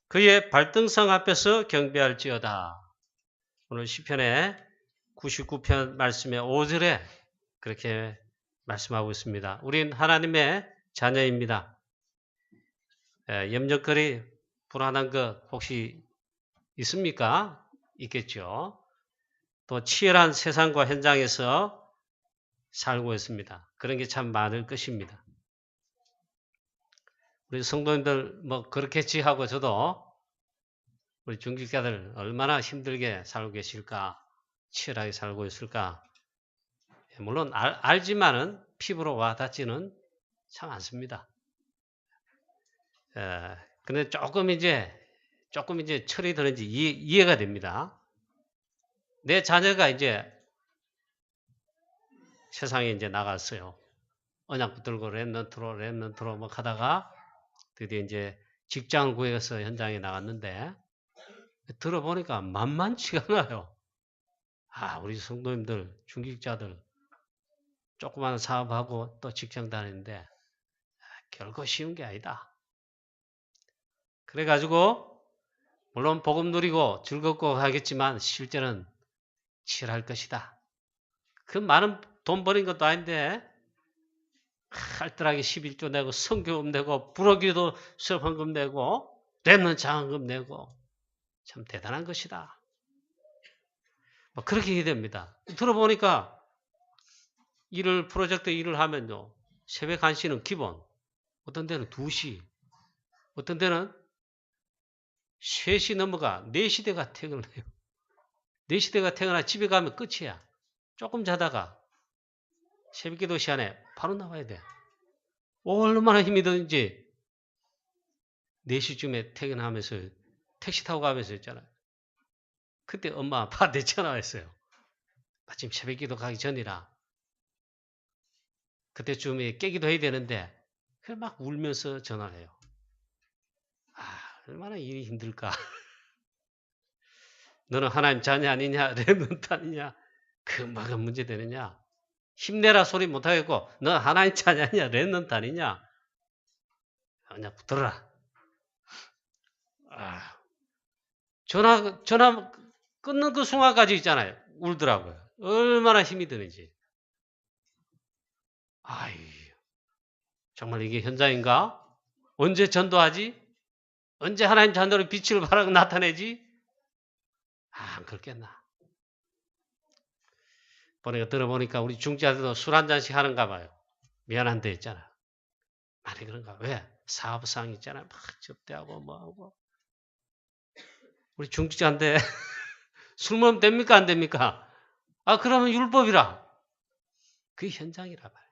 그의 발등상 앞에서 경배할지어다. 오늘 시편의 99편 말씀의 5절에 그렇게 말씀하고 있습니다. 우린 하나님의 자녀입니다. 염려거리 불안한 것 혹시 있습니까? 있겠죠. 또 치열한 세상과 현장에서 살고 있습니다. 그런 게 참 많을 것입니다. 우리 성도님들 뭐 그렇겠지 하고 저도 우리 중직자들 얼마나 힘들게 살고 계실까, 치열하게 살고 있을까. 물론 알지만은 피부로 와 닿지는 참 않습니다. 근데 조금 이제 철이 드는지 이해가 됩니다. 내 자녀가 이제 세상에 이제 나갔어요. 언약 붙들고 랩런트로 막 하다가 드디어 이제 직장을 구해서 현장에 나갔는데 들어보니까 만만치가 않아요. 우리 성도님들, 중직자들 조그마한 사업하고 또 직장 다니는데 결코 쉬운 게 아니다. 그래가지고 물론 복음 누리고 즐겁고 하겠지만 실제는 치열할 것이다. 그 많은 돈 버린 것도 아닌데 알뜰하게 11조 내고 성교금 내고 불어기도 수업헌금 내고 랩넌트 장학금 내고 참 대단한 것이다. 뭐 그렇게 됩니다. 들어보니까 프로젝트 일을 하면요. 새벽 1시는 기본, 어떤 데는 2시, 어떤 데는 3시 넘어가 4시 대가 퇴근을 해요. 4시 대가 퇴근하면 집에 가면 끝이야. 조금 자다가 새벽기도 시간에 바로 나와야 돼. 얼마나 힘이 드는지 4시쯤에 퇴근하면서 택시 타고 가면서 있잖아요. 그때 엄마 아빠한테 전화했어요. 마침 새벽기도 가기 전이라 그때쯤에 깨기도 해야 되는데 그냥 막 울면서 전화를 해요. 얼마나 일이 힘들까. 너는 하나님 자녀 아니냐? 랩런트 아니냐? 뭐가 문제되느냐? 힘내라 소리 못하겠고 너 하나님 자녀 아니냐? 랩런트 아니냐? 그냥 붙들어라. 전화 끊는 그 순간까지 있잖아요. 울더라고요. 얼마나 힘이 드는지. 정말 이게 현장인가? 언제 전도하지? 언제 하나님 자녀로 빛을 발하고 나타내지? 안 그렇겠나. 들어보니까 우리 중지자들도 술 한 잔씩 하는가 봐요. 미안한데 있잖아. 많이 그런가. 왜? 사업상 있잖아. 막 접대하고 뭐하고. 우리 중직자인데 술 먹으면 됩니까? 안 됩니까? 그러면 율법이라. 그게 현장이라 봐요.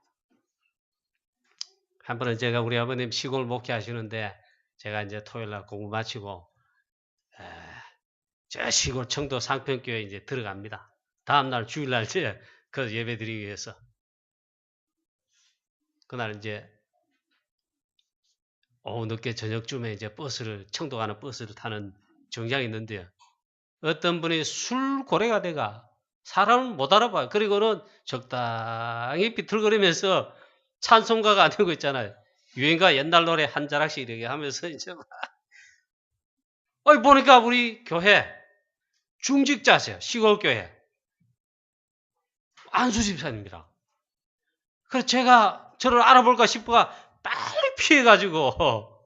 한 번은 제가 우리 아버님 시골 목회하시는데 제가 이제 토요일날 공부 마치고 저 시골 청도 상편교회 이제 들어갑니다. 다음날 주일날 이제 그 예배 드리기 위해서. 그날 이제 오후 늦게 저녁쯤에 이제 청도 가는 버스를 타는 정장이 있는데요. 어떤 분이 술고래가 돼가 사람을 못 알아봐요. 그리고는 적당히 비틀거리면서 찬송가가 아니고 있잖아요. 유행가 옛날 노래 한 자락씩 이렇게 하면서 이제 보니까 우리 교회 중직자세요. 시골 교회 안수 집사님이라. 그래서 제가 저를 알아볼까 싶어가 빨리 피해가지고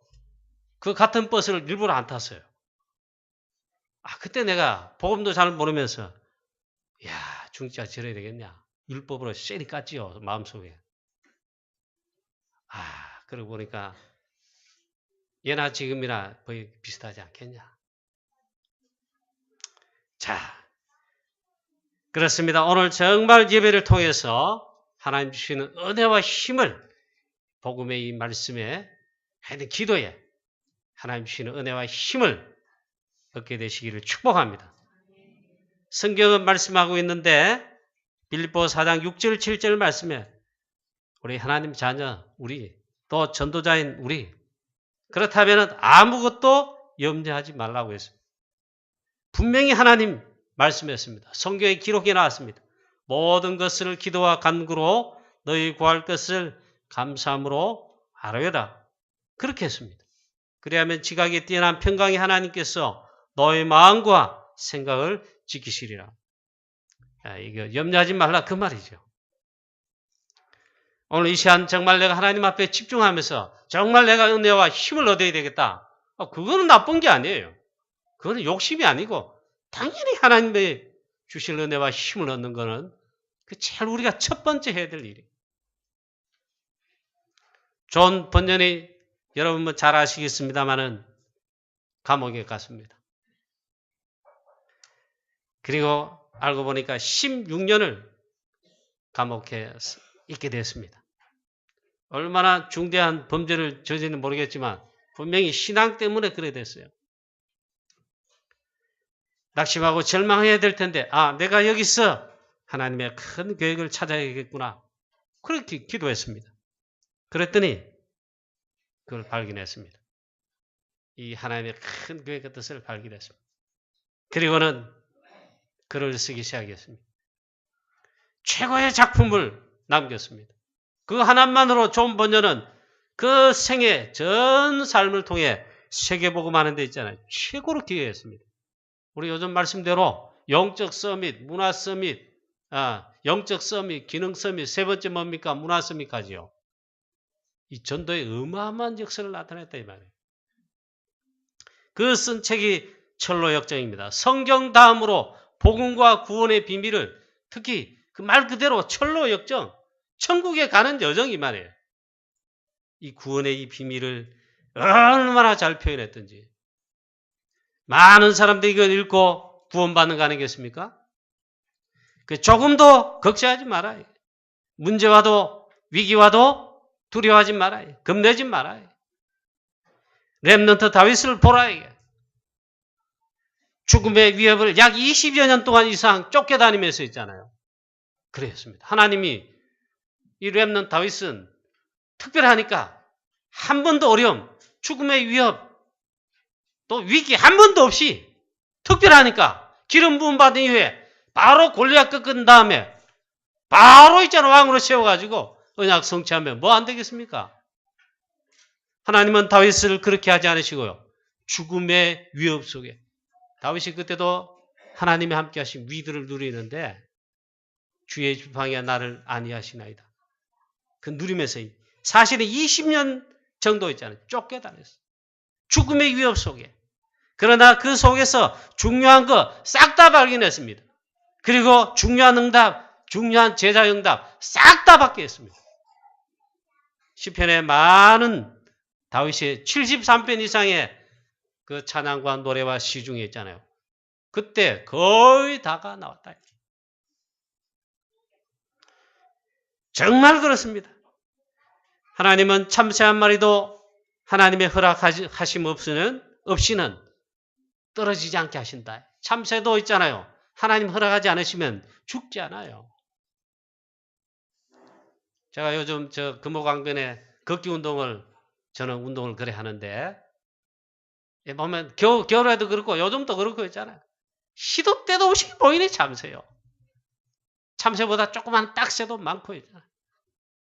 그 같은 버스를 일부러 안 탔어요. 그때 내가 복음도 잘 모르면서 중직자 저래야 되겠냐. 율법으로 쎄리 깠지요. 마음속에. 그러고 보니까 예나 지금이나 거의 비슷하지 않겠냐. 자, 그렇습니다. 오늘 정말 예배를 통해서 하나님 주시는 은혜와 힘을 복음의 이 말씀에 하여튼 기도에 하나님 주시는 은혜와 힘을 얻게 되시기를 축복합니다. 성경은 말씀하고 있는데 빌립보 4장 6절 7절 말씀에 우리 하나님 자녀 우리 또 전도자인 우리 그렇다면 아무것도 염려하지 말라고 했습니다. 분명히 하나님 말씀했습니다. 성경에 기록이 나왔습니다. 모든 것을 기도와 간구로 너희 구할 것을 감사함으로 아뢰라. 그렇게 했습니다. 그리하면 지각에 뛰어난 평강의 하나님께서 너의 마음과 생각을 지키시리라. 이거 염려하지 말라 그 말이죠. 오늘 이 시간 정말 내가 하나님 앞에 집중하면서 정말 내가 은혜와 힘을 얻어야 되겠다. 그거는 나쁜 게 아니에요. 그거는 욕심이 아니고 당연히 하나님의 주실 은혜와 힘을 얻는 거는 그 제일 우리가 첫 번째 해야 될 일이에요. 존 번연이 여러분 뭐 잘 아시겠습니다마는 감옥에 갔습니다. 그리고 알고 보니까 16년을 감옥에 있게 됐습니다. 얼마나 중대한 범죄를 저지는지 모르겠지만 분명히 신앙 때문에 그래 됐어요. 낙심하고 절망해야 될 텐데 내가 여기서 하나님의 큰 계획을 찾아야겠구나. 그렇게 기도했습니다. 그랬더니 그걸 발견했습니다. 이 하나님의 큰 계획의 뜻을 발견했습니다. 그리고는 글을 쓰기 시작했습니다. 최고의 작품을 남겼습니다. 그 하나만으로 존 번연은 그 생애 전 삶을 통해 세계복음하는 데 있잖아요. 최고로 기여했습니다. 우리 요즘 말씀대로 영적 서밋, 문화 서밋, 영적 서밋, 기능 서밋, 세 번째 뭡니까? 문화 서밋까지요. 이 전도에 어마어마한 역사를 나타냈다 이 말이에요. 그 쓴 책이 철로 역정입니다. 성경 다음으로 복음과 구원의 비밀을 특히 그 말 그대로 철로 역정, 천국에 가는 여정 이 말이에요. 이 구원의 이 비밀을 얼마나 잘 표현했던지. 많은 사람들이 이걸 읽고 구원받는 거 아니겠습니까? 조금도 걱정하지 말아요. 문제 와도 위기 와도 두려워하지 말아요. 겁내지 말아요. 렘넌트 다윗을 보라. 죽음의 위협을 약 20여 년 동안 이상 쫓겨다니면서 있잖아요. 그랬습니다. 하나님이 이 렘넌트 다윗은 특별하니까 한 번도 어려움, 죽음의 위협, 또 위기 한 번도 없이 특별하니까 기름 부음 받은 이후에 바로 골리앗 꺾은 다음에 바로 있잖아 왕으로 세워가지고 언약 성취하면 뭐 안 되겠습니까? 하나님은 다윗을 그렇게 하지 않으시고요. 죽음의 위협 속에 다윗이 그때도 하나님이 함께 하신 위대를 누리는데 주의 지팡이가 나를 안위하시나이다. 그 누리면서 사실은 20년 정도 있잖아요. 쫓겨다녔어요. 죽음의 위협 속에. 그러나 그 속에서 중요한 거 싹 다 발견했습니다. 그리고 중요한 응답, 중요한 제자 응답 싹 다 받게 했습니다. 시편에 많은 다윗의 73편 이상의 그 찬양과 노래와 시 중에 있잖아요. 그때 거의 다가 나왔다. 정말 그렇습니다. 하나님은 참새 한 마리도 하나님의 허락하심 없이는 떨어지지 않게 하신다. 참새도 있잖아요. 하나님 허락하지 않으시면 죽지 않아요. 제가 요즘 금호강변에 걷기 운동을 저는 운동을 그래 하는데 보면 겨울에도 그렇고 요즘도 그렇고 있잖아요. 시도 때도 없이 보이네 참새요. 참새보다 조그만 딱새도 많고 있잖아요.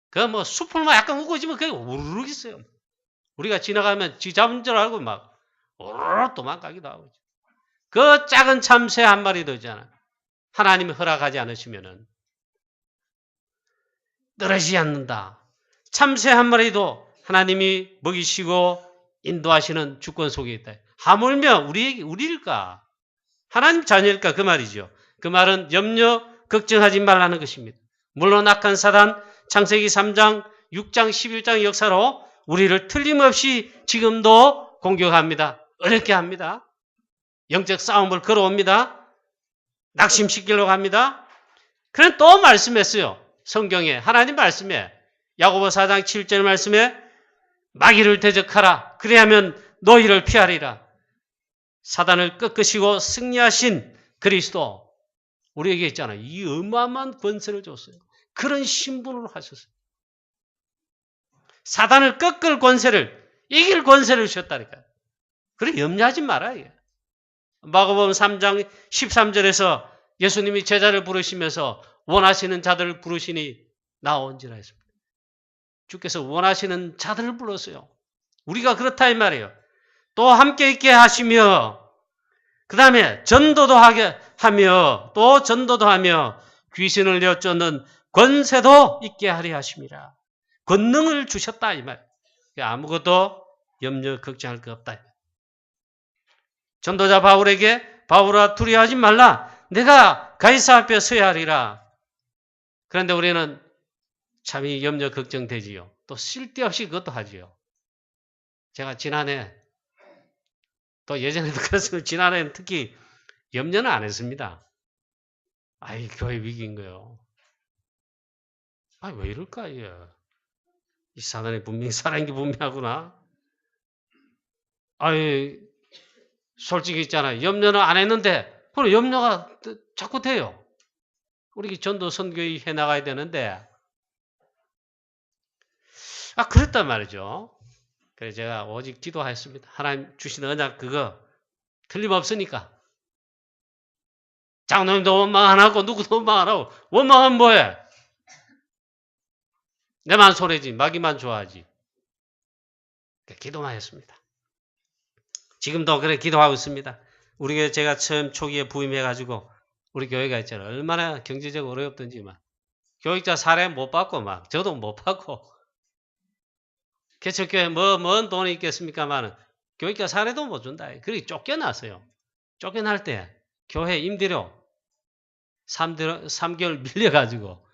그 뭐 숲을 막 약간 웃고 있으면 그게 우르르 있어요. 우리가 지나가면 지 잡은 줄 알고 막 우르르 도망가기도 하고. 그 작은 참새 한 마리도 있잖아요. 하나님이 허락하지 않으시면은 떨어지지 않는다. 참새 한 마리도 하나님이 먹이시고 인도하시는 주권 속에 있다. 하물며 우리일까? 하나님 자녀일까? 그 말이죠. 그 말은 염려, 걱정하지 말라는 것입니다. 물론 악한 사단, 창세기 3장, 6장, 11장의 역사로 우리를 틀림없이 지금도 공격합니다. 어렵게 합니다. 영적 싸움을 걸어옵니다. 낙심시키려고 합니다. 그런데 또 말씀했어요. 성경에 하나님 말씀에 야고보 4장 7절 말씀에 마귀를 대적하라. 그래야면 너희를 피하리라. 사단을 꺾으시고 승리하신 그리스도 우리에게 있잖아요. 이 어마어마한 권세를 줬어요. 그런 신분으로 하셨어요. 사단을 꺾을 권세를 이길 권세를 주셨다니까요. 그래 염려하지 말아요. 마가복음 3장 13절에서 예수님이 제자를 부르시면서 원하시는 자들을 부르시니 나온지라 했습니다. 주께서 원하시는 자들을 불렀어요. 우리가 그렇다 이 말이에요. 또 함께 있게 하시며 그 다음에 전도도 하게 하며 또 전도도 하며 귀신을 내쫓는 권세도 있게 하려 하심이라. 권능을 주셨다 이 말. 아무것도 염려 걱정할 거 없다. 전도자 바울에게 바울아 두려워하지 말라. 내가 가이사 앞에 서야 하리라. 그런데 우리는 참 이 염려 걱정되지요. 또 쓸데없이 그것도 하지요. 제가 지난해 또 예전에도 그랬으면 지난해는 특히 염려는 안 했습니다. 아이 교회 위기인 거요. 아 왜 이럴까 이게. 이 사단이 분명히 살아있는 게 분명하구나. 아이 솔직히 있잖아요. 염려는 안 했는데 그럼 염려가 자꾸 돼요. 우리 전도 선교회 해나가야 되는데 그랬단 말이죠. 그래서 제가 오직 기도하였습니다. 하나님 주신 언약 그거 틀림없으니까. 장로님도 원망 안 하고 누구도 원망 안 하고 원망하면 뭐해? 내만 손해지 마귀만 좋아하지. 기도만 했습니다. 지금도 그래 기도하고 있습니다. 우리 교회 제가 처음 초기에 부임해가지고 우리 교회가 있잖아요. 얼마나 경제적으로 어렵던지 막 교육자 사례 못 받고 막 저도 못 받고 개척교회 뭔 돈이 있겠습니까만은 교육자 사례도 못 준다. 그렇게 쫓겨났어요. 쫓겨날 때 교회 임대료 3개월 밀려가지고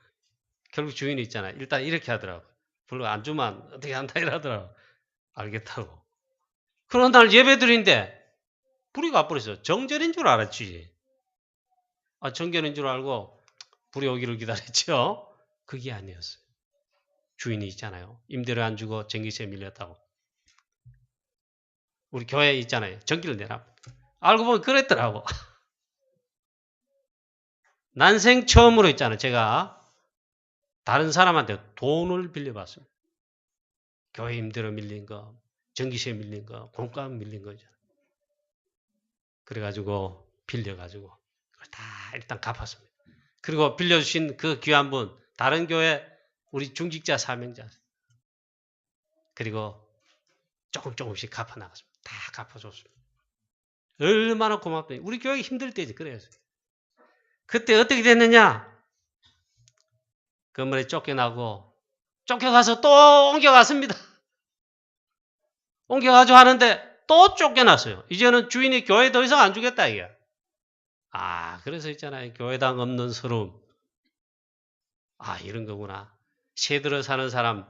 결국 주인이 있잖아요. 일단 이렇게 하더라고. 별로 안 주면 어떻게 한다 이러더라고. 알겠다고. 그런 날 예배드린데 불이 가버렸어. 정절인 줄 알았지. 정절인 줄 알고 불이 오기를 기다렸죠. 그게 아니었어요. 주인이 있잖아요. 임대료 안 주고 전기세 밀렸다고. 우리 교회 있잖아요. 전기를 내라. 알고 보면 그랬더라고. 난생 처음으로 있잖아요. 제가 다른 사람한테 돈을 빌려봤습니다. 교회 임대료 밀린 거, 전기세 밀린 거, 공과금 밀린 거죠. 그래가지고 빌려가지고 다 일단 갚았습니다. 그리고 빌려주신 그 귀한 분, 다른 교회 우리 중직자 사명자 그리고 조금씩 갚아나갔습니다. 다 갚아줬습니다. 얼마나 고맙다. 우리 교회 힘들 때지 그래요. 그때 어떻게 됐느냐? 건물에 쫓겨나고 쫓겨가서 또 옮겨갔습니다. 옮겨가지고 하는데 또 쫓겨났어요. 이제는 주인이 교회 더 이상 안 주겠다 이게. 그래서 있잖아요. 교회당 없는 서러움. 이런 거구나. 세 들어 사는 사람,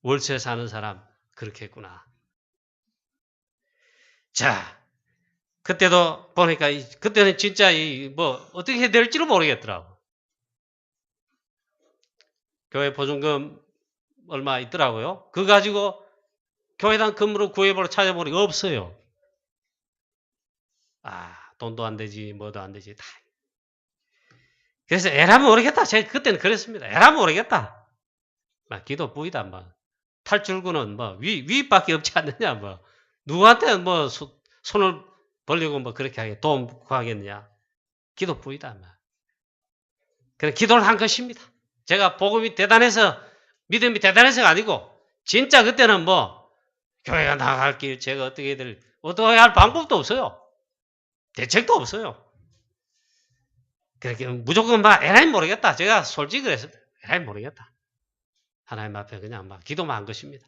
월세 사는 사람 그렇게 했구나. 자, 그때도 보니까 그때는 진짜 어떻게 해야 될지를 모르겠더라고. 교회 보증금 얼마 있더라고요. 그거 가지고 교회당 건물을 구해보러 찾아보니까 없어요. 돈도 안 되지, 뭐도 안 되지, 다. 그래서 에라면 모르겠다. 제가 그때는 그랬습니다. 에라면 모르겠다. 기도 뿌이다, 탈출구는 위밖에 없지 않느냐, 누구한테 손을 벌리고 그렇게 하게, 도움 구하겠느냐. 기도 뿌이다, 그래, 기도를 한 것입니다. 제가 복음이 대단해서, 믿음이 대단해서가 아니고, 진짜 그때는 교회가 나갈 길, 제가 어떻게 할 방법도 없어요. 대책도 없어요. 그렇게 무조건 에라이 모르겠다. 제가 솔직히 그랬어요. 에라이 모르겠다. 하나님 앞에 그냥 기도만 한 것입니다.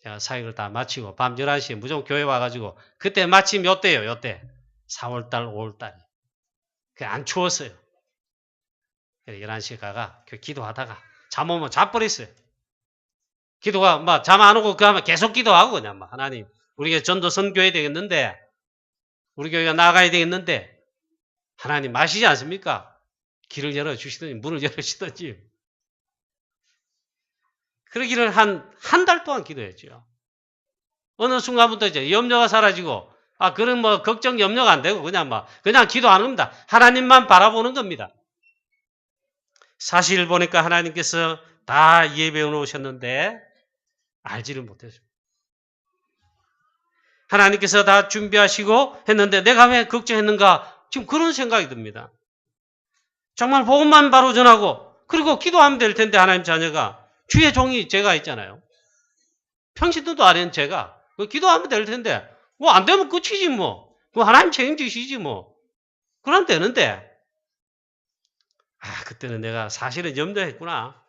제가 사역을 다 마치고 밤 11시에 무조건 교회 와가지고 그때 마침 요때요. 요때 4월달 5월달이 안 추웠어요. 11시에 가가 기도하다가 잠 오면 자버렸어요. 기도가 잠 안 오고 그 하면 계속 기도하고 그냥 하나님 우리가 전도 선교해야 되겠는데 우리 교회가 나가야 되겠는데 하나님 아시지 않습니까? 길을 열어주시든지 문을 열어주시든지 그러기를 한 달 동안 기도했죠. 어느 순간부터 이제 염려가 사라지고 그런 걱정 염려가 안 되고 그냥 기도하는 겁니다. 하나님만 바라보는 겁니다. 사실 보니까 하나님께서 다 예배해 놓으셨는데 알지를 못했습니다. 하나님께서 다 준비하시고 했는데 내가 왜 걱정했는가? 지금 그런 생각이 듭니다. 정말 복음만 바로 전하고 그리고 기도하면 될 텐데 하나님 자녀가 주의 종이 제가 있잖아요. 평신도도 아닌 제가 기도하면 될 텐데 뭐 안 되면 끝이지 뭐. 뭐 하나님 책임지시지 뭐. 그럼 되는데 그때는 내가 사실은 염려했구나.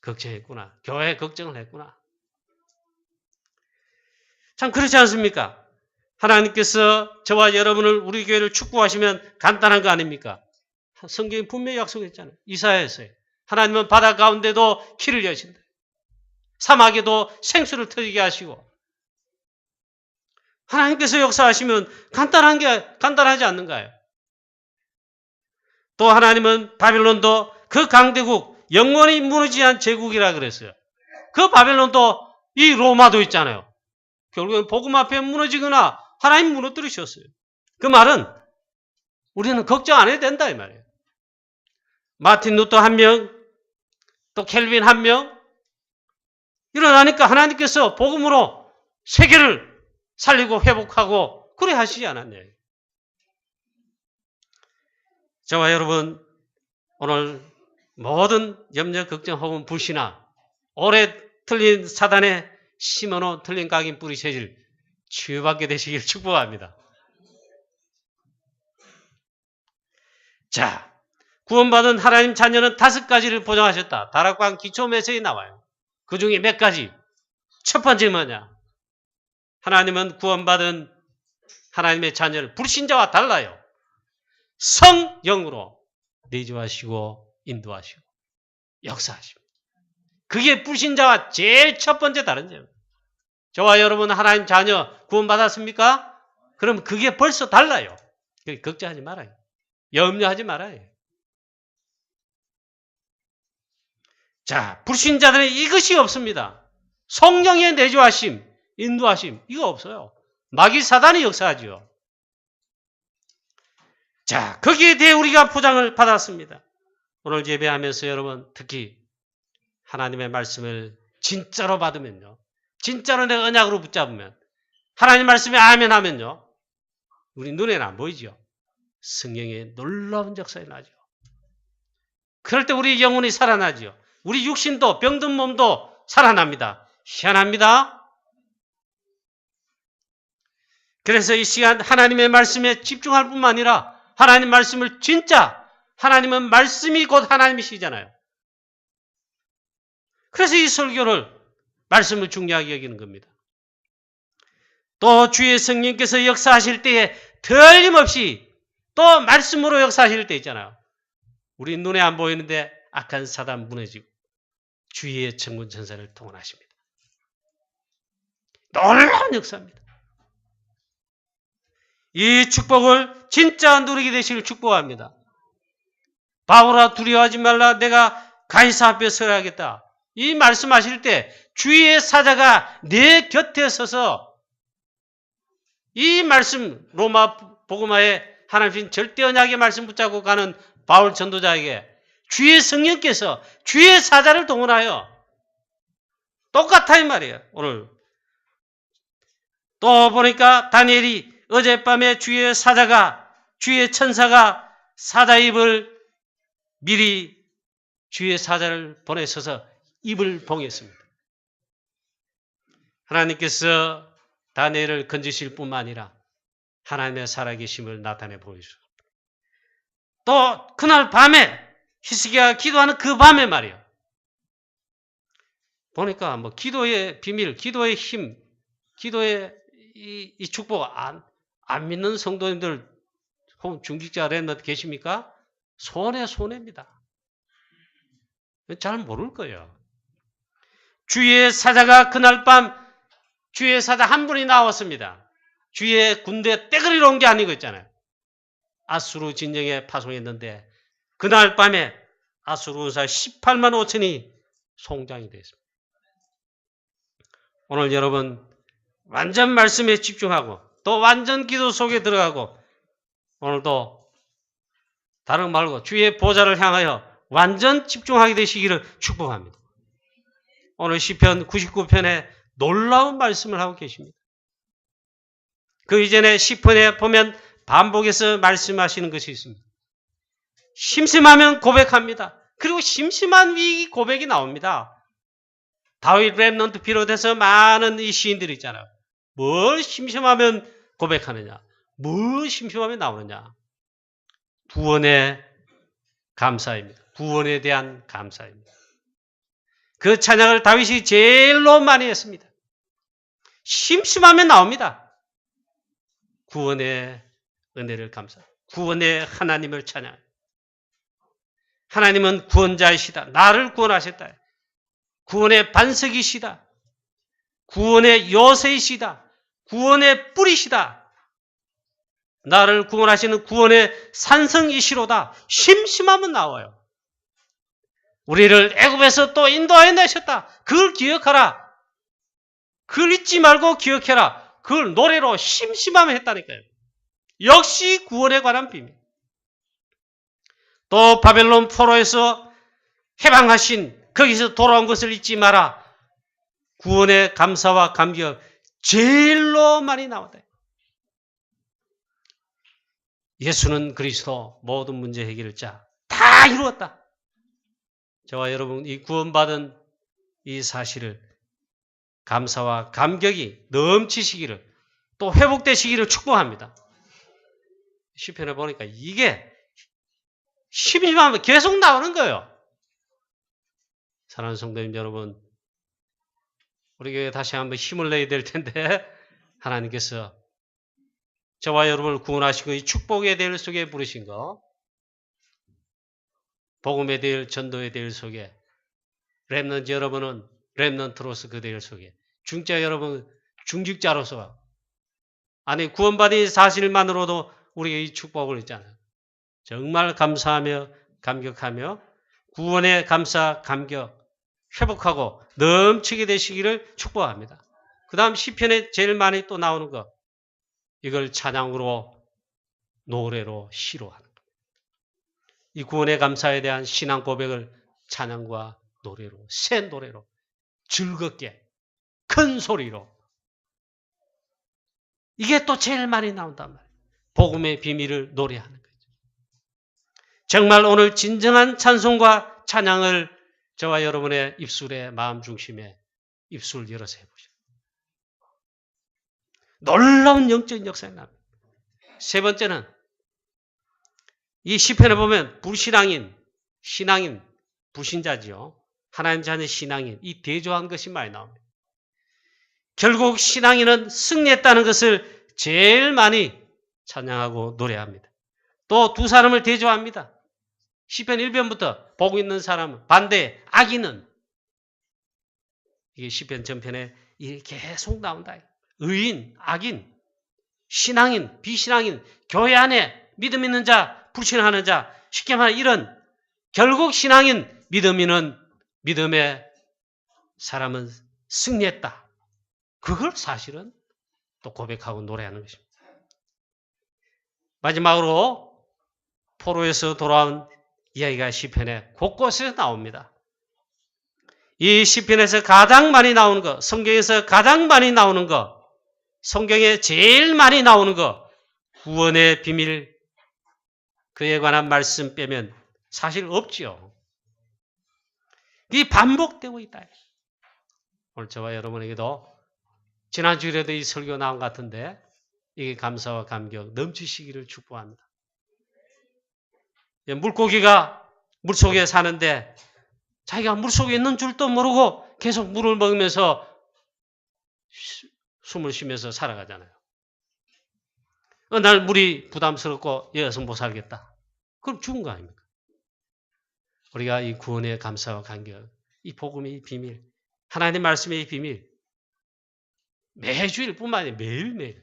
걱정했구나. 교회 걱정을 했구나. 참 그렇지 않습니까? 하나님께서 저와 여러분을 우리 교회를 축복하시면 간단한 거 아닙니까? 성경이 분명히 약속했잖아요. 이사야에서요. 하나님은 바다 가운데도 길을 여신다. 사막에도 생수를 터지게 하시고 하나님께서 역사하시면 간단하지 않는가요? 또 하나님은 바빌론도 그 강대국 영원히 무너지지 않은 제국이라 그랬어요. 그 바빌론도 이 로마도 있잖아요. 결국엔 복음 앞에 무너지거나 하나님 무너뜨리셨어요. 그 말은 우리는 걱정 안 해도 된다 이 말이에요. 마틴 루터 한 명, 또 켈빈 한 명 일어나니까 하나님께서 복음으로 세계를 살리고 회복하고 그래 하시지 않았냐. 저와 여러분 오늘 모든 염려, 걱정 혹은 불신앙 오래 틀린 사단에 심어놓은 틀린 각인 뿌리 체질 치유받게 되시길 축복합니다. 자, 구원받은 하나님 자녀는 5가지를 보장하셨다. 다락방 기초 메시지 나와요. 그 중에 몇 가지? 첫 번째 뭐냐? 하나님은 구원받은 하나님의 자녀를 불신자와 달라요. 성령으로 내주하시고 인도하시고 역사하시고 그게 불신자와 제일 첫 번째 다른 점이에요. 저와 여러분 하나님 자녀 구원받았습니까? 그럼 그게 벌써 달라요. 걱정하지 말아요. 염려하지 말아요. 자, 불신자들은 이것이 없습니다. 성령의 내주하심, 인도하심 이거 없어요. 마귀 사단이 역사하죠. 자, 거기에 대해 우리가 보장을 받았습니다. 오늘 예배하면서 여러분 특히 하나님의 말씀을 진짜로 받으면요. 진짜로 내 언약으로 붙잡으면 하나님 말씀에 아멘 하면요. 우리 눈에는 안 보이죠. 성령의 놀라운 역사가 나죠. 그럴 때 우리 영혼이 살아나죠. 우리 육신도 병든 몸도 살아납니다. 희한합니다. 그래서 이 시간 하나님의 말씀에 집중할 뿐만 아니라 하나님 말씀을 진짜 하나님은 말씀이 곧 하나님이시잖아요. 그래서 이 설교를 말씀을 중요하게 여기는 겁니다. 또 주의 성령께서 역사하실 때에 틀림없이 또 말씀으로 역사하실 때 있잖아요. 우리 눈에 안 보이는데 악한 사단 무너지고 주의 천군 천사를 동원하십니다. 놀라운 역사입니다. 이 축복을 진짜 누리게 되시길 축복합니다. 바울아 두려워하지 말라 내가 가이사 앞에 서야겠다. 이 말씀하실 때 주의 사자가 내 곁에 서서 이 말씀 로마 복음화에 하나님 절대 언약의 말씀 붙잡고 가는 바울 전도자에게 주의 성령께서 주의 사자를 동원하여 똑같아 이 말이에요. 오늘 또 보니까 다니엘이 어젯밤에 주의 천사가 사자 입을 미리 주의 사자를 보내셔서 입을 봉했습니다. 하나님께서 다니엘을 건지실 뿐만 아니라 하나님의 살아계심을 나타내 보여주셨습니다. 또 그날 밤에 히스기야가 기도하는 그 밤에 말이에요. 보니까 뭐 기도의 비밀, 기도의 힘, 기도의 이 축복 안 믿는 성도님들 혹은 중직자 렘넌트 계십니까? 손해입니다. 잘 모를 거예요. 주의 사자가 그날 밤 주의 사자 한 분이 나왔습니다. 주의 군대 떼거리로 온 게 아니고 있잖아요. 아수르 진영에 파송했는데 그날 밤에 아수르 군사 18만 5천이 송장이 됐습니다. 오늘 여러분 완전 말씀에 집중하고 또 완전 기도 속에 들어가고 오늘도 다른 말고 주의 보좌를 향하여 완전 집중하게 되시기를 축복합니다. 오늘 시편 99편에 놀라운 말씀을 하고 계십니다. 그 이전에 시편에 보면 반복해서 말씀하시는 것이 있습니다. 심심하면 고백합니다. 그리고 심심한 이 고백이 나옵니다. 다윗 렘넌트 비롯해서 많은 이 시인들이 있잖아요. 뭘 심심하면 고백하느냐? 뭘 심심하면 나오느냐? 구원의 감사입니다. 구원에 대한 감사입니다. 그 찬양을 다윗이 제일로 많이 했습니다. 심심하면 나옵니다. 구원의 은혜를 감사. 구원의 하나님을 찬양. 하나님은 구원자이시다. 나를 구원하셨다. 구원의 반석이시다. 구원의 요새이시다. 구원의 뿌리시다. 나를 구원하시는 구원의 산성이시로다. 심심하면 나와요. 우리를 애굽에서 또 인도하여 내셨다. 그걸 기억하라. 그걸 잊지 말고 기억해라. 그걸 노래로 심심하면 했다니까요. 역시 구원에 관한 비밀. 또 바벨론 포로에서 해방하신 거기서 돌아온 것을 잊지 마라. 구원의 감사와 감격 제일로 많이 나왔다. 예수는 그리스도 모든 문제 해결자 다 이루었다. 저와 여러분 이 구원받은 이 사실을 감사와 감격이 넘치시기를 또 회복되시기를 축복합니다. 시편에 보니까 이게 심심하면 계속 나오는 거예요. 사랑하는 성도님 여러분, 우리 교회 다시 한번 힘을 내야 될 텐데 하나님께서 저와 여러분을 구원하시고 이 축복의 대열 속에 부르신 거, 복음의 대열, 전도의 대열 속에 렘넌트 여러분은 렘넌트로서 그 대열 속에, 중자 여러분 중직자로서 아니 구원받은 사실만으로도 우리가 이 축복을 있잖아요. 정말 감사하며 감격하며 구원의 감사, 감격 회복하고 넘치게 되시기를 축복합니다. 그 다음 시편에 제일 많이 또 나오는 거, 이걸 찬양으로 노래로 시로 하는 겁니다. 이 구원의 감사에 대한 신앙 고백을 찬양과 노래로, 새 노래로 즐겁게 큰 소리로, 이게 또 제일 많이 나온단 말이에요. 복음의 비밀을 노래하는 거죠. 정말 오늘 진정한 찬송과 찬양을 저와 여러분의 입술의 마음 중심에 입술 열어서 해보시죠. 놀라운 영적인 역사가 납니다. 세 번째는 이 시편에 보면 불신앙인, 신앙인, 불신자지요. 하나님 자녀 신앙인, 이 대조한 것이 많이 나옵니다. 결국 신앙인은 승리했다는 것을 제일 많이 찬양하고 노래합니다. 또 두 사람을 대조합니다. 시편 1편부터 보고 있는 사람은 반대, 악인은, 이게 시편 전편에 계속 나온다. 의인, 악인, 신앙인, 비신앙인, 교회 안에 믿음 있는 자, 불신하는 자, 쉽게 말해 이런 결국 신앙인, 믿음 있는 믿음의 사람은 승리했다. 그걸 사실은 또 고백하고 노래하는 것입니다. 마지막으로 포로에서 돌아온 이야기가 시편에 곳곳에서 나옵니다. 이 시편에서 가장 많이 나오는 거, 성경에서 가장 많이 나오는 거, 성경에 제일 많이 나오는 거, 구원의 비밀, 그에 관한 말씀 빼면 사실 없지요. 이 반복되고 있다. 오늘 저와 여러분에게도 지난주에도 이 설교 나온 것 같은데 이게 감사와 감격 넘치시기를 축복합니다. 물고기가 물속에 사는데 자기가 물속에 있는 줄도 모르고 계속 물을 먹으면서 숨을 쉬면서 살아가잖아요. 어느 날 물이 부담스럽고 여기서 못 살겠다. 그럼 죽은 거 아닙니까? 우리가 이 구원의 감사와 감격, 이 복음의 비밀, 하나님 말씀의 비밀, 매주일 뿐만 아니라 매일매일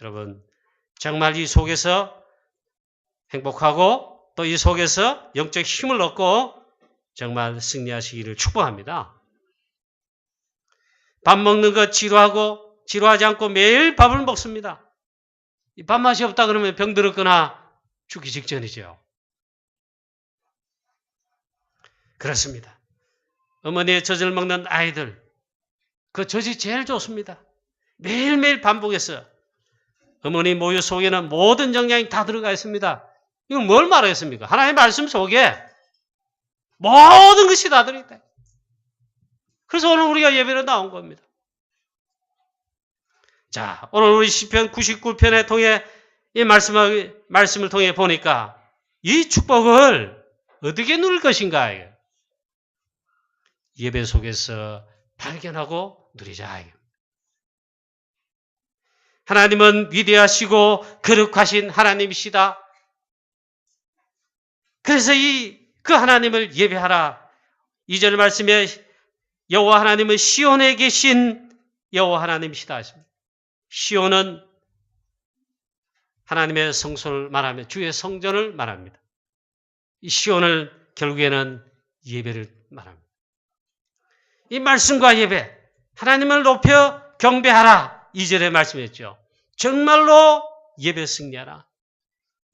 여러분 정말 이 속에서 행복하고 또 이 속에서 영적 힘을 얻고 정말 승리하시기를 축복합니다. 밥 먹는 거 지루하지 않고 매일 밥을 먹습니다. 이 밥맛이 없다 그러면 병들었거나 죽기 직전이죠. 그렇습니다. 어머니의 젖을 먹는 아이들, 그 젖이 제일 좋습니다. 매일매일 반복해서 어머니 모유 속에는 모든 영양이 다 들어가 있습니다. 이건 뭘 말하겠습니까? 하나님의 말씀 속에 모든 것이 다 들어있다. 그래서 오늘 우리가 예배로 나온 겁니다. 자, 오늘 우리 시편 99편에 통해 이 말씀을 통해 보니까 이 축복을 어떻게 누릴 것인가? 예배 속에서 발견하고 누리자. 하나님은 위대하시고 거룩하신 하나님이시다. 그래서 그 하나님을 예배하라. 2절 말씀에 여호와 하나님은 시온에 계신 여호와 하나님이시다. 시온은 하나님의 성소를 말하며 주의 성전을 말합니다. 이 시온을 결국에는 예배를 말합니다. 이 말씀과 예배, 하나님을 높여 경배하라. 2절에 말씀했죠. 정말로 예배 승리하라.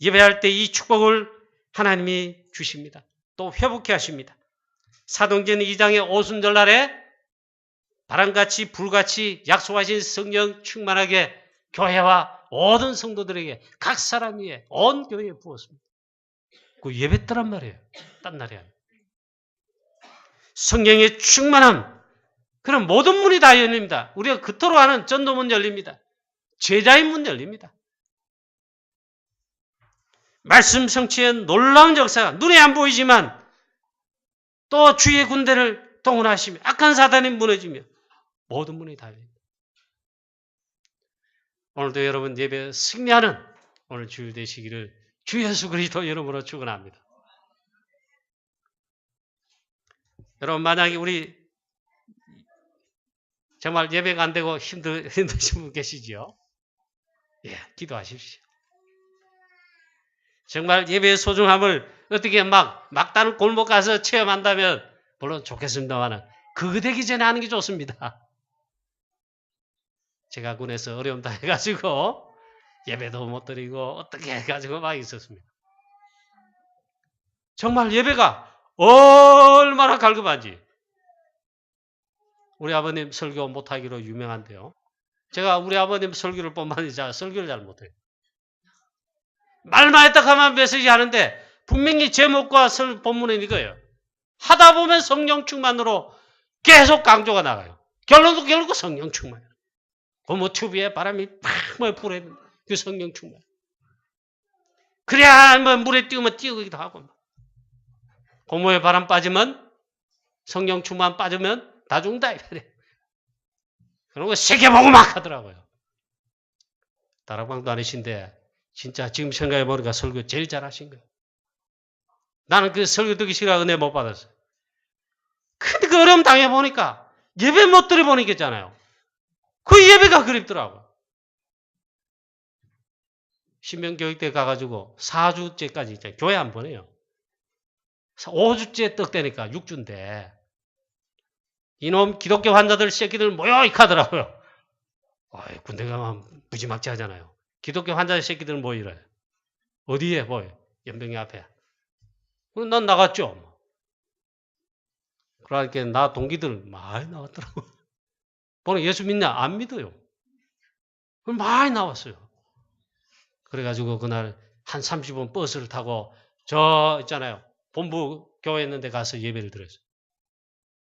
예배할 때 이 축복을 하나님이 주십니다. 또 회복해 하십니다. 사도행전 2장의 오순절날에 바람같이 불같이 약속하신 성령 충만하게 교회와 모든 성도들에게 각 사람 위에 온 교회에 부었습니다. 그 예배 때란 말이에요. 딴 날이 아니에요. 성령의 충만함, 그럼 모든 문이 다 열립니다. 우리가 그토록 하는 전도문 열립니다. 제자인 문 열립니다. 말씀 성취의 놀라운 역사가 눈에 안 보이지만 또 주의 군대를 동원하시며 악한 사단이 무너지며 모든 문이 다 열립니다. 오늘도 여러분 예배 승리하는 오늘 주일 되시기를 주 예수 그리스도 이름으로 축원합니다. 여러분 만약에 우리 정말 예배가 안 되고 힘드신 분 계시죠? 예, 기도하십시오. 정말 예배의 소중함을 어떻게 막다른 골목 가서 체험한다면 물론 좋겠습니다만 그거 되기 전에 하는 게 좋습니다. 제가 군에서 어려움 당해가지고 예배도 못 드리고 어떻게 해가지고 막 있었습니다. 정말 예배가 얼마나 갈급한지. 우리 아버님 설교 못하기로 유명한데요. 제가 우리 아버님 설교를 본만이 설교를 잘 못해요. 말만 했다 하면 메시지 하는데 분명히 제목과 본문은 이거예요. 하다 보면 성령 충만으로 계속 강조가 나가요. 결론도 결국 성령 충만이에요. 고무 튜브에 바람이 팍 불에 그 성령 충만. 그래야 물에 띄우면 띄우기도 하고. 고무에 바람 빠지면 성령 충만 빠지면 다 죽는다. 그리고 세계 보고 막 하더라고요. 다락방도 아니신데 진짜 지금 생각해보니까 설교 제일 잘하신 거예요. 나는 그 설교 듣기 싫어 은혜 못 받았어요. 근데 그 어려움 당해보니까 예배 못 드려보니까 있잖아요. 그 예배가 그립더라고요. 신명교육 때 가가지고 4주째까지 있잖아요. 교회 안 보내요. 5주째 떡되니까 6주인데 이놈 기독교 환자들 새끼들 모여 이 하더라고요. 군대 가면 무지막지 하잖아요. 기독교 환자 새끼들 모이래요. 어디에 모여? 연병이 앞에. 난 나갔죠. 그러니까 나 동기들 많이 나왔더라고요. 보는 예수 믿냐? 안 믿어요. 많이 나왔어요. 그래가지고 그날 한 30분 버스를 타고 저 있잖아요. 본부 교회 있는 데 가서 예배를 드렸어요.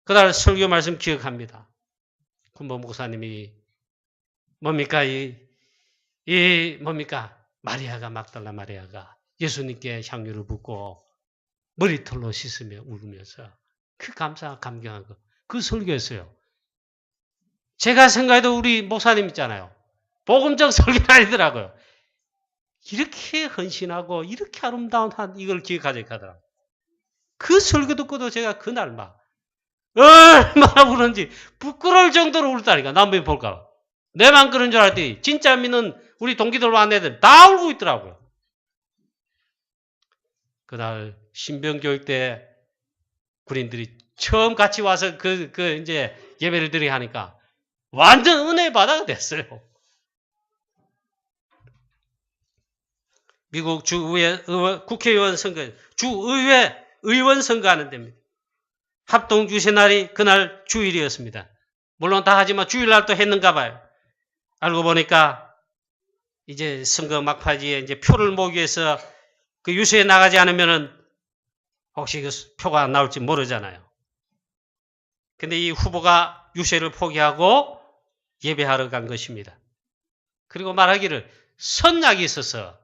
그날 설교 말씀 기억합니다. 군보 목사님이 뭡니까? 뭡니까? 마리아가 막달라 마리아가 예수님께 향유를 붓고 머리털로 씻으며 울면서 그 감사한 거. 그 설교였어요. 제가 생각해도 우리 목사님 있잖아요. 복음적 설교는 아니더라고요. 이렇게 헌신하고 이렇게 아름다운 이걸 기억하자 하더라고요. 그 설교 듣고도 제가 그날 막 얼마나 우는지 부끄러울 정도로 울다니까. 남편이 볼까 봐. 내만 그런 줄 알았더니 진짜 믿는 우리 동기들 와 애들 다 울고 있더라고요. 그날 신병교육 때 군인들이 처음 같이 와서 이제 예배를 드리게 하니까 완전 은혜 바다가 됐어요. 미국 국회의원 선거, 주의회 의원 선거하는 데입니다. 합동 유세 날이 그날 주일이었습니다. 물론 다 하지만 주일날 또 했는가 봐요. 알고 보니까 이제 선거 막바지에 이제 표를 모으기 위해서 그 유세에 나가지 않으면은 혹시 그 표가 안 나올지 모르잖아요. 근데 이 후보가 유세를 포기하고 예배하러 간 것입니다. 그리고 말하기를 선약이 있어서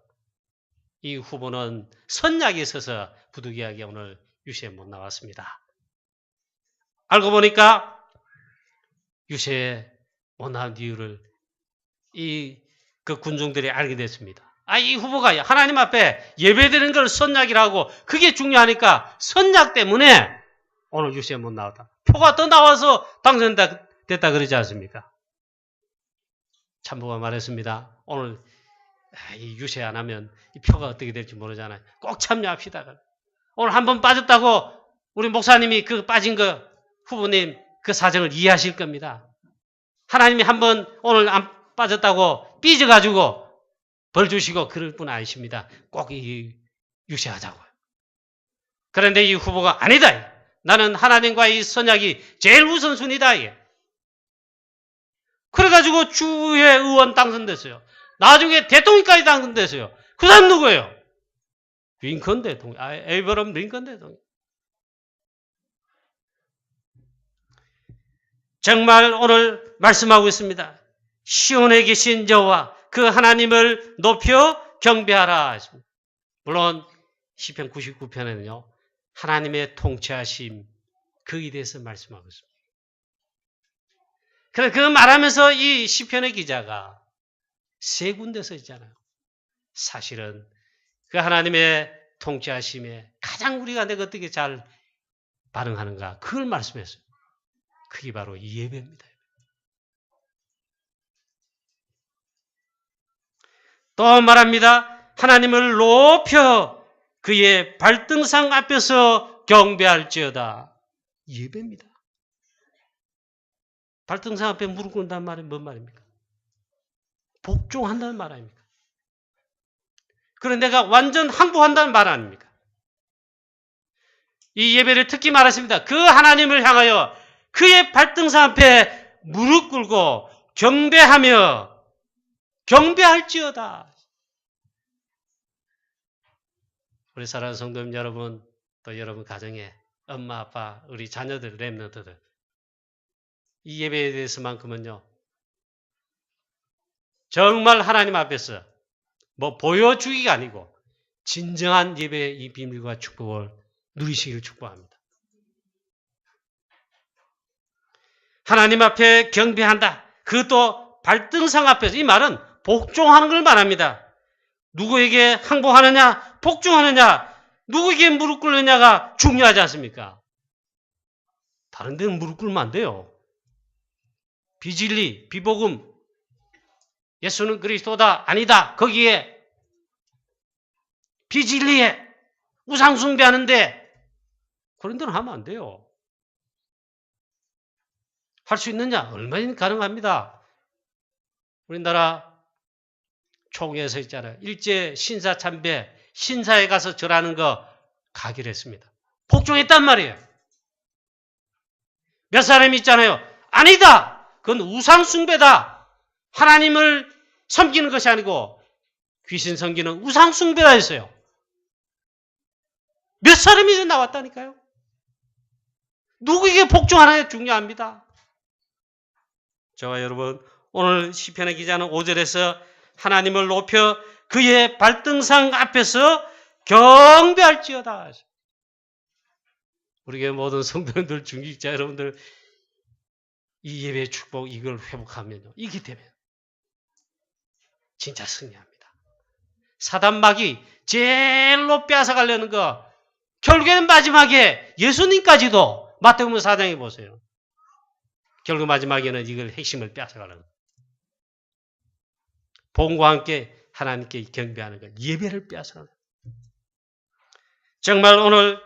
이 후보는 선약이 있어서 부득이하게 오늘 유세에 못 나왔습니다. 알고 보니까 유세에 못 나온 이유를 그 군중들이 알게 됐습니다. 이 후보가 하나님 앞에 예배드리는 걸 선약이라고 그게 중요하니까 선약 때문에 오늘 유세에 못 나왔다. 표가 더 나와서 당선됐다 그러지 않습니까? 참모가 말했습니다. 오늘 이 유세 안 하면 이 표가 어떻게 될지 모르잖아요. 꼭 참여합시다. 오늘 한 번 빠졌다고 우리 목사님이 그 빠진 거 후보님 그 사정을 이해하실 겁니다. 하나님이 한 번 오늘 안 빠졌다고 삐져가지고 벌 주시고 그럴 분 아니십니다. 꼭 이 유세하자고요. 그런데 이 후보가 아니다. 나는 하나님과의 이 선약이 제일 우선순위다. 그래가지고 주회 의원 당선됐어요. 나중에 대통령까지 당선됐어요. 그 사람 누구예요? 링컨 대통령. 에이브럼 링컨 대통령. 정말 오늘 말씀하고 있습니다. 시온에 계신 여호와 그 하나님을 높여 경배하라. 물론 시편 99편에는요. 하나님의 통치하심 그에 대해서 말씀하고 있습니다. 그래 그 말하면서 이 시편의 기자가 세 군데서 있잖아요. 사실은 그 하나님의 통치하심에 가장 우리가 내가 어떻게 잘 반응하는가 그걸 말씀했어요. 그게 바로 이 예배입니다. 또 말합니다. 하나님을 높여 그의 발등상 앞에서 경배할지어다. 예배입니다. 발등상 앞에 무릎 꿇는다는 말은 뭔 말입니까? 복종한다는 말 아닙니까? 그런데 내가 완전 항복한다는 말 아닙니까? 이 예배를 특히 말했습니다. 그 하나님을 향하여 그의 발등상 앞에 무릎 꿇고 경배할지어다. 우리 사랑하는 성도님 여러분, 또 여러분 가정에 엄마, 아빠, 우리 자녀들, 렘넌트들 이 예배에 대해서만큼은요. 정말 하나님 앞에서 뭐 보여주기가 아니고 진정한 예배의 이 비밀과 축복을 누리시길 축복합니다. 하나님 앞에 경배한다. 그것도 발등상 앞에서 이 말은 복종하는 걸 말합니다. 누구에게 항복하느냐, 복종하느냐, 누구에게 무릎 꿇느냐가 중요하지 않습니까? 다른 데는 무릎 꿇으면 안 돼요. 비진리, 비복음, 예수는 그리스도다, 아니다. 거기에 비진리에 우상숭배하는데 그런 데는 하면 안 돼요. 할 수 있느냐? 얼마나 가능합니다. 우리나라 총회에서 있잖아요. 일제 신사 참배, 신사에 가서 절하는 거 가기로 했습니다. 복종했단 말이에요. 몇 사람이 있잖아요. 아니다! 그건 우상숭배다. 하나님을 섬기는 것이 아니고 귀신 섬기는 우상숭배다 했어요. 몇 사람이 나왔다니까요. 누구에게 복종하느냐 중요합니다. 저와 여러분 오늘 시편의 기자는 5절에서 하나님을 높여 그의 발등상 앞에서 경배할지어다. 우리 교회 모든 성도님들, 중직자 여러분들 이 예배의 축복 이걸 회복하면요. 이기 때문에 진짜 승리합니다. 사단마귀 제일로 빼앗아가려는 거 결국에는 마지막에 예수님까지도 마태복음 4장에 보세요. 결국 마지막에는 이걸 핵심을 빼앗아가려는 거. 복음과 함께 하나님께 경배하는 것, 예배를 빼앗아가는 것. 정말 오늘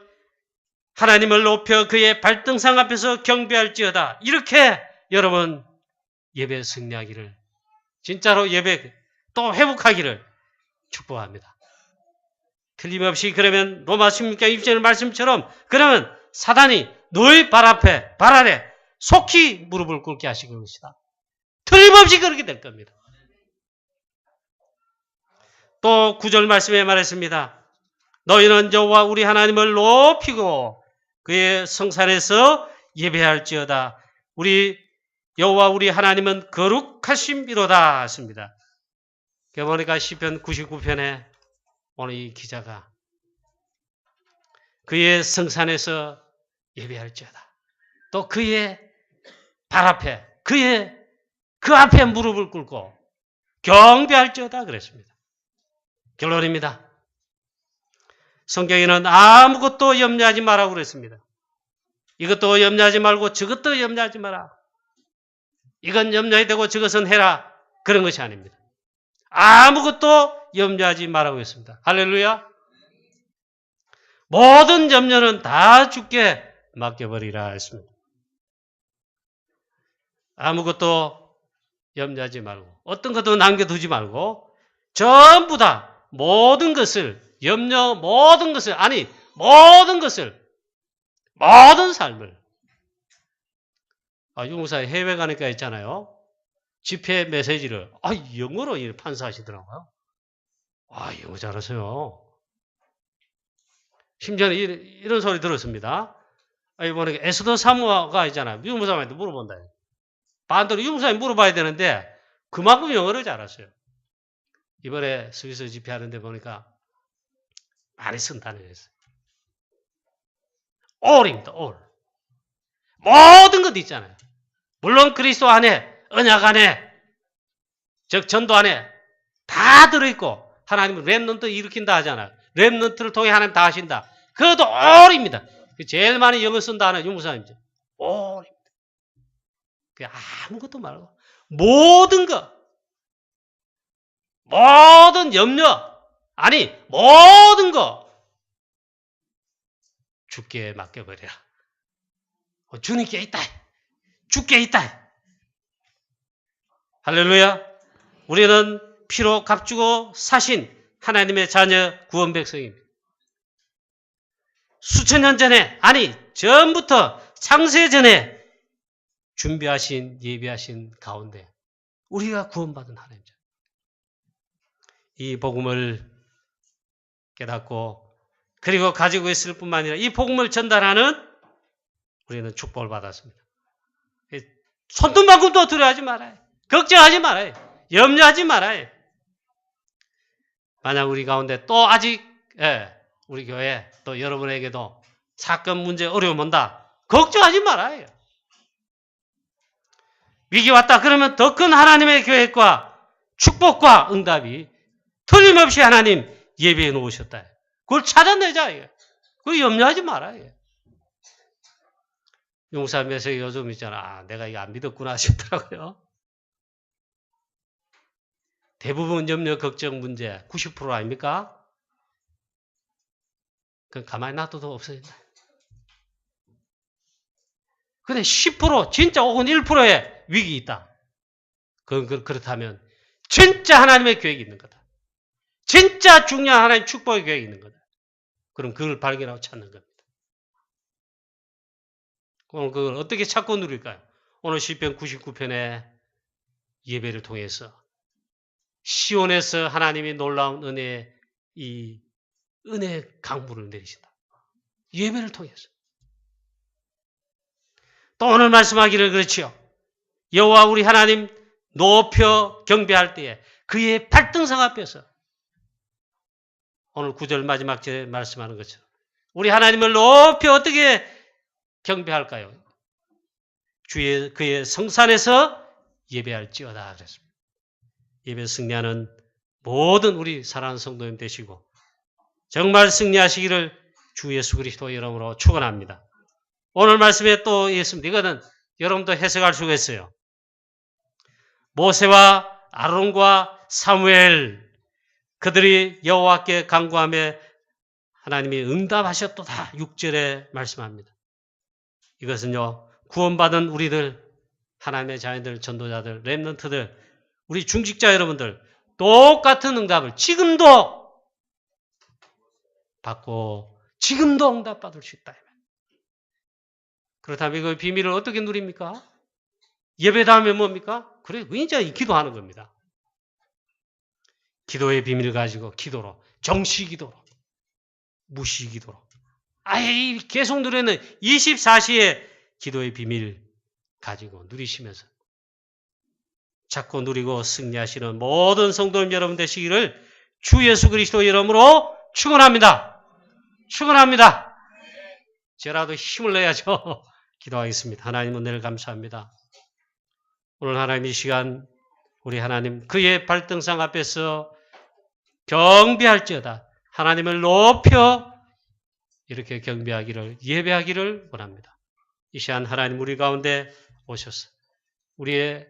하나님을 높여 그의 발등상 앞에서 경배할지어다. 이렇게 여러분 예배 승리하기를, 진짜로 예배 또 회복하기를 축복합니다. 틀림없이 그러면 로마 16장 1절 말씀처럼 그러면 사단이 너희 발 앞에, 발 아래 속히 무릎을 꿇게 하시는 것이다. 틀림없이 그렇게 될 겁니다. 또 9절 말씀에 말했습니다. 너희는 여호와 우리 하나님을 높이고 그의 성산에서 예배할지어다. 우리 여호와 우리 하나님은 거룩하심이로다 했습니다. 보니까 시편 99편에 오늘 이 기자가 그의 성산에서 예배할지어다. 또 그의 발 앞에 그 앞에 무릎을 꿇고 경배할지어다 그랬습니다. 결론입니다. 성경에는 아무것도 염려하지 말라고 그랬습니다. 이것도 염려하지 말고 저것도 염려하지 마라. 이건 염려해야 되고 저것은 해라. 그런 것이 아닙니다. 아무것도 염려하지 말라고 했습니다. 할렐루야. 모든 염려는 다 주께 맡겨버리라 했습니다. 아무것도 염려하지 말고 어떤 것도 남겨두지 말고 전부 다 모든 것을 모든 삶을 유무사에 해외 가니까 있잖아요. 집회 메시지를 영어로 판사하시더라고요. 영어 잘하세요. 심지어는 이런 소리 들었습니다. 이번에 에스더 사무가 있잖아요. 유무사님한테 물어본다. 반대로 유무사님 물어봐야 되는데 그만큼 영어를 잘하세요. 이번에 스위스 집회하는데 보니까 많이 쓴 단어였어요. all입니다. all. 모든 것 있잖아요. 물론 그리스도 안에, 언약 안에, 즉 전도 안에 다 들어있고 하나님은 렘넌트 일으킨다 하잖아요. 렘넌트를 통해 하나님 다 하신다. 그것도 all입니다. 제일 많이 영어 쓴 단어는 유무사님이죠. all입니다. 아무것도 말고 모든 것, 모든 염려, 모든 거 주께 맡겨버리라. 주님께 있다. 주께 있다. 할렐루야. 우리는 피로 값주고 사신 하나님의 자녀 구원 백성입니다. 수천 년 전에, 전부터 창세 전에 준비하신, 예비하신 가운데 우리가 구원받은 하나님이죠. 이 복음을 깨닫고 그리고 가지고 있을 뿐만 아니라 이 복음을 전달하는 우리는 축복을 받았습니다. 손톱만큼도 두려워하지 말아요. 걱정하지 말아요. 염려하지 말아요. 만약 우리 가운데 또 아직 우리 교회 또 여러분에게도 사건 문제 어려움 온다. 걱정하지 말아요. 위기 왔다 그러면 더 큰 하나님의 계획과 축복과 응답이 틀림없이 하나님 예비해 놓으셨다. 그걸 찾아내자. 그걸 염려하지 말아요. 용사 메시지 요즘 있잖아. 내가 이거 안 믿었구나 하시더라고요. 대부분 염려, 걱정 문제 90% 아닙니까? 그건 가만히 놔둬도 없어진다. 근데 10% 진짜 혹은 1%의 위기 있다. 그렇다면 진짜 하나님의 계획이 있는 거다. 진짜 중요한 하나님의 축복의 계획이 있는 거다. 그럼 그걸 발견하고 찾는 겁니다. 오늘 그걸 어떻게 찾고 누릴까요? 오늘 시편 99편의 예배를 통해서 시온에서 하나님이 놀라운 이 은혜 강물을 내리신다. 예배를 통해서. 또 오늘 말씀하기를 그렇지요. 여호와 우리 하나님 높여 경배할 때에 그의 발등상 앞에서 오늘 9절 마지막 절에 말씀하는 것처럼 우리 하나님을 높여 어떻게 경배할까요? 그의 성산에서 예배할지어다 그랬습니다. 예배 승리하는 모든 우리 사랑하는 성도님 되시고 정말 승리하시기를 주 예수 그리스도 이름으로 축원합니다. 오늘 말씀에 또 있습니다. 이거는 여러분도 해석할 수가 있어요. 모세와 아론과 사무엘 그들이 여호와께 간구하며 하나님이 응답하셨도다. 6절에 말씀합니다. 이것은요. 구원받은 우리들, 하나님의 자녀들, 전도자들, 렘넌트들, 우리 중직자 여러분들 똑같은 응답을 지금도 받고 지금도 응답받을 수 있다. 그렇다면 그 비밀을 어떻게 누립니까? 예배 다음에 뭡니까? 그래, 굉장히 기도하는 겁니다. 기도의 비밀을 가지고 기도로, 정시 기도로, 무시 기도로. 아예 계속 누리는 24시의 기도의 비밀 가지고 누리시면서 찾고 누리고 승리하시는 모든 성도님 여러분 되시기를 주 예수 그리스도 이름으로 축원합니다. 축원합니다. 저라도 힘을 내야죠. 기도하겠습니다. 하나님 은혜를 감사합니다. 오늘 하나님 이 시간 우리 하나님 그의 발등상 앞에서 경배할지어다. 하나님을 높여 이렇게 경배하기를 예배하기를 원합니다. 이 시간 하나님 우리 가운데 오셔서 우리의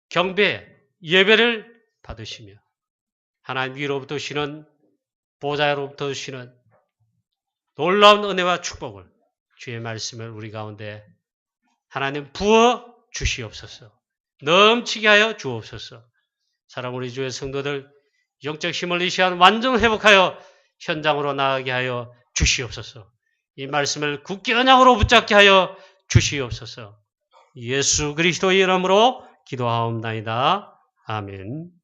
경배 예배를 받으시며 하나님 위로부터 오시는 보좌로부터 오시는 놀라운 은혜와 축복을 주의 말씀을 우리 가운데 하나님 부어 주시옵소서. 넘치게 하여 주옵소서. 사랑 우리 주의 성도들 영적 힘을 이 시간 완전 회복하여 현장으로 나가게 하여 주시옵소서. 이 말씀을 굳게 언약으로 붙잡게 하여 주시옵소서. 예수 그리스도의 이름으로 기도하옵나이다. 아멘.